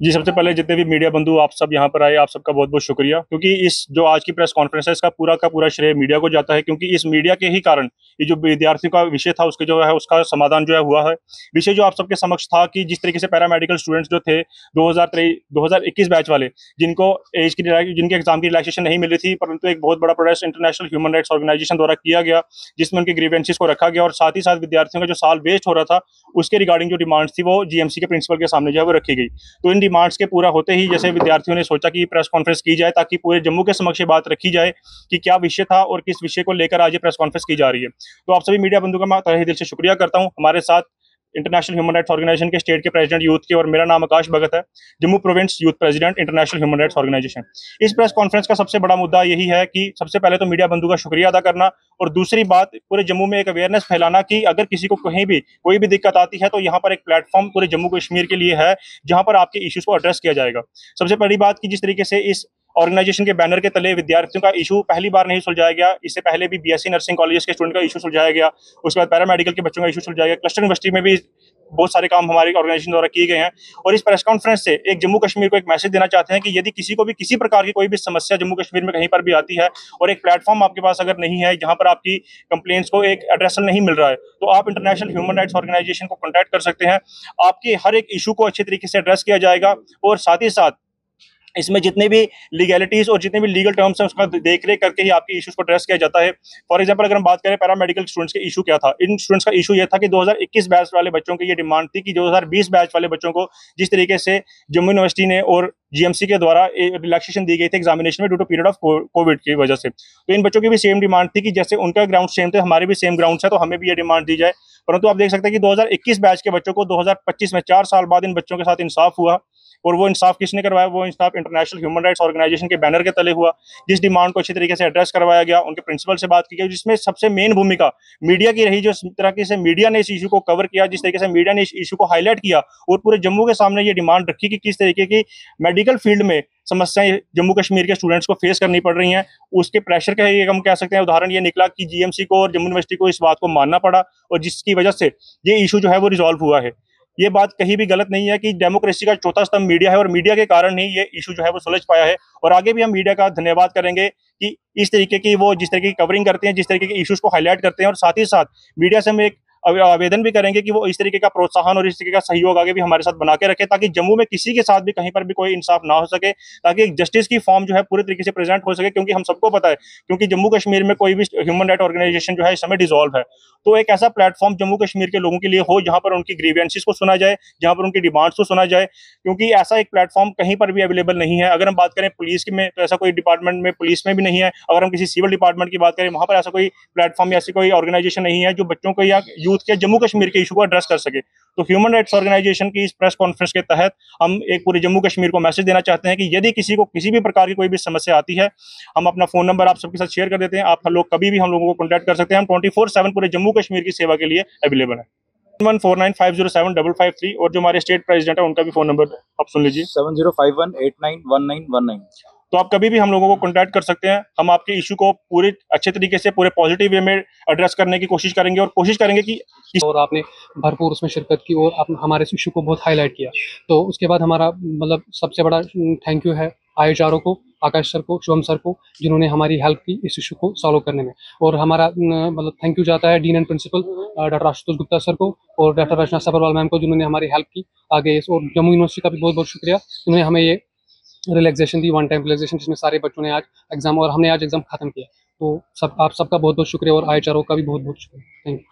जी, सबसे पहले जितने भी मीडिया बंधु आप सब यहाँ पर आए, आप सबका बहुत-बहुत शुक्रिया क्योंकि इस जो आज की प्रेस कॉन्फ्रेंस है, इसका पूरा का पूरा श्रेय मीडिया को जाता है क्योंकि इस मीडिया के ही कारण ये जो विद्यार्थियों का विषय था, उसके जो है उसका समाधान जो है हुआ है। विषय जो आप सबके समक्ष था कि जिस तरीके से पैरामेडिकल स्टूडेंट्स जो थे 2021 बैच वाले, जिनको एज की रिलैक्स जिनके एग्ज़ाम की रिलैक्सेशन नहीं मिल रही थी, परंतु एक बहुत बड़ा protest international human rights organisation द्वारा किया गया, जिसमें उनके ग्रीवेंसेस को रखा गया और साथ ही साथ विद्यार्थियों का जो साल वेस्ट हो रहा था, उसके रिगार्डिंग जो डिमांड्स थी, वो जीएमसी के प्रिंसिपल के सामने जो है वो रखी गई। तो इन डिमांड्स के पूरा होते ही जैसे विद्यार्थियों ने सोचा कि प्रेस कॉन्फ्रेंस की जाए ताकि पूरे जम्मू के समक्ष ये बात रखी जाए कि क्या विषय था और किस विषय को लेकर आज ये प्रेस कॉन्फ्रेंस की जा रही है। तो आप सभी मीडिया बंधु का मैं तहे दिल से शुक्रिया करता हूँ। हमारे साथ इंटरनेशनल ह्यूमन राइट्स ऑर्गेनाइजेशन के स्टेट के प्रेसिडेंट यूथ के और मेरा नाम आकाश भगत है, Jammu province youth president international human rights organisation. इस प्रेस कॉन्फ्रेंस का सबसे बड़ा मुद्दा यही है कि सबसे पहले तो मीडिया बंधु का शुक्रिया अदा करना और दूसरी बात पूरे जम्मू में एक अवेयरनेस फैलाना कि अगर किसी को कहीं भी कोई भी दिक्कत आती है तो यहाँ पर एक प्लेटफॉर्म पूरे जम्मू कश्मीर के लिए है जहाँ पर आपके इश्यूज को एड्रेस किया जाएगा। सबसे बड़ी बात कि जिस तरीके से इस ऑर्गेनाइजेशन के बैनर के तले विद्यार्थियों का इशू पहली बार नहीं सुलझाया गया, इससे पहले भी बीएससी नर्सिंग कॉलेज के स्टूडेंट का इशू सुलझाया गया, उसके बाद पैरामेडिकल के बच्चों का इशू सुलझाया गया, क्लस्टर यूनिवर्सिटी में भी बहुत सारे काम हमारी ऑर्गेनाइजेशन द्वारा किए गए हैं। और इस प्रेस कॉन्फ्रेंस से एक जम्मू कश्मीर को एक मैसेज देना चाहते हैं कि यदि किसी को भी किसी प्रकार की कोई भी समस्या जम्मू कश्मीर में कहीं पर भी आती है और एक प्लेटफॉर्म आपके पास अगर नहीं है जहां पर आपकी कंप्लेंट्स को एक एड्रेसल नहीं मिल रहा है, तो आप इंटरनेशनल ह्यूमन राइट्स ऑर्गेनाइजेशन को कॉन्टैक्ट कर सकते हैं। आपके हर एक इशू को अच्छे तरीके से एड्रेस किया जाएगा और साथ ही साथ इसमें जितने भी लीगैलिटीज और जितने भी लीगल टर्म्स हैं उसका देख रेख करके ही आपके इश्यूज को एड्रेस किया जाता है। फॉर एग्जांपल अगर हम बात करें पैरामेडिकल स्टूडेंट्स के इशू क्या था, इन स्टूडेंट्स का इशू ये था कि 2021 बैच वाले बच्चों की ये डिमांड थी कि 2020 बैच वाले बच्चों को जिस तरीके से जम्मू यूनिवर्सिटी ने और जीएमसी के द्वारा रिलैक्सेशन दी गई थी एग्जामिनेशन में due to period of COVID की वजह से, तो इन बच्चों की भी सेम डिमांड थी कि जैसे उनका ग्राउंड सेम थे, हमारे भी सेम ग्राउंड है, तो हमें भी ये डिमांड दी जाए। परंतु आप देख सकते हैं कि 2021 बैच के बच्चों को 2025 में 4 साल बाद इन बच्चों के साथ इंसाफ हुआ और वो इंसाफ किसने करवाया, वो इंसाफ इंटरनेशनल ह्यूमन राइट्स ऑर्गेनाइजेशन के बैनर के तले हुआ, जिस डिमांड को अच्छी तरीके से एड्रेस करवाया गया, उनके प्रिंसिपल से बात की गई, जिसमें सबसे मेन भूमिका मीडिया की रही, जो तरीके से मीडिया ने इस इशू को कवर किया, जिस तरीके से मीडिया ने इस इशू को हाईलाइट किया और पूरे जम्मू के सामने ये डिमांड रखी कि किस तरीके की मेडिकल फील्ड में समस्याएं जम्मू कश्मीर के स्टूडेंट्स को फेस करनी पड़ रही हैं। उसके प्रेशर का ये हम कह सकते हैं उदाहरण ये निकला कि जीएमसी को और जम्मू यूनिवर्सिटी को इस बात को मानना पड़ा और जिसकी वजह से ये इशू जो है वो रिजॉल्व हुआ है। ये बात कहीं भी गलत नहीं है कि डेमोक्रेसी का चौथा स्तंभ मीडिया है और मीडिया के कारण ही ये इशू जो है वो सुलझ पाया है। और आगे भी हम मीडिया का धन्यवाद करेंगे कि इस तरीके की वो जिस तरीके की कवरिंग करते हैं, जिस तरीके के इश्यूज को हाईलाइट करते हैं और साथ ही साथ मीडिया से हम एक आवेदन भी करेंगे कि वो इस तरीके का प्रोत्साहन और इस तरीके का सहयोग आगे भी हमारे साथ बना के रखे ताकि जम्मू में किसी के साथ भी कहीं पर भी कोई इंसाफ ना हो सके, ताकि एक जस्टिस की फॉर्म जो है पूरे तरीके से प्रेजेंट हो सके। क्योंकि हम सबको पता है क्योंकि जम्मू कश्मीर में कोई भी ह्यूमन राइट ऑर्गेनाइजेशन जो है इस समय डिसॉल्व है, तो एक ऐसा प्लेटफॉर्म जम्मू कश्मीर के लोगों के लिए हो जहां पर उनकी ग्रीवेंसेस को सुना जाए, जहां पर उनकी डिमांड्स को सुना जाए, क्योंकि ऐसा एक प्लेटफॉर्म कहीं पर भी अवेलेबल नहीं है। अगर हम बात करें पुलिस की में तो ऐसा कोई डिपार्टमेंट में पुलिस में भी नहीं है, अगर हम किसी सिविल डिपार्टमेंट की बात करें वहां पर ऐसा कोई प्लेटफॉर्म या ऐसी कोई ऑर्गेनाइजेशन नहीं है जो बच्चों को या यूथ के जम्मू कश्मीर के इशू को एड्रेस कर सके। तो ह्यूमन राइट्स ऑर्गेनाइजेशन की इस प्रेस कॉन्फ्रेंस के तहत हम एक पूरे जम्मू कश्मीर को मैसेज देना चाहते हैं कि यदि किसी को किसी भी प्रकार की कोई भी समस्या आती है, हम अपना फोन नंबर आप सबके साथ शेयर कर देते हैं, आप लोग कभी भी हम लोगों को कॉन्टैक्ट कर सकते हैं। हम 24/7 पूरे जम्मू कश्मीर की सेवा के लिए अवेलेबल है। 149507555 और जो हमारे स्टेट प्रेसिडेंट है उनका भी फोन नंबर आप सुन लीजिए 7051891919। तो आप कभी भी हम लोगों को कॉन्टैक्ट कर सकते हैं। हम आपके इशू को पूरे अच्छे तरीके से पूरे पॉजिटिव वे में एड्रेस करने की कोशिश करेंगे और कोशिश करेंगे कि और आपने भरपूर उसमें शिरकत की और आप हमारे इस इशू को बहुत हाईलाइट किया। तो उसके बाद हमारा मतलब सबसे बड़ा थैंक यू है आईएचआरओ को, आकाश सर को, शुभम सर को, जिन्होंने हमारी हेल्प की इस इशू को सॉल्व करने में। और हमारा मतलब थैंक यू जाता है dean and principal doctor Ashutosh Gupta sir को और डॉक्टर रचना सब्रवाल मैम को, जिन्होंने हमारी हेल्प की आगे। और जम्मू यूनिवर्सिटी का भी बहुत बहुत शुक्रिया, उन्होंने हमें ये रिलैक्सेशन दी, वन टाइम रिलैक्सेशन, जिसमें सारे बच्चों ने आज एग्जाम और हमने आज एग्जाम खत्म किया। तो सब आप सबका बहुत बहुत शुक्रिया और आईएचआरओ का भी बहुत बहुत शुक्रिया। Thank you.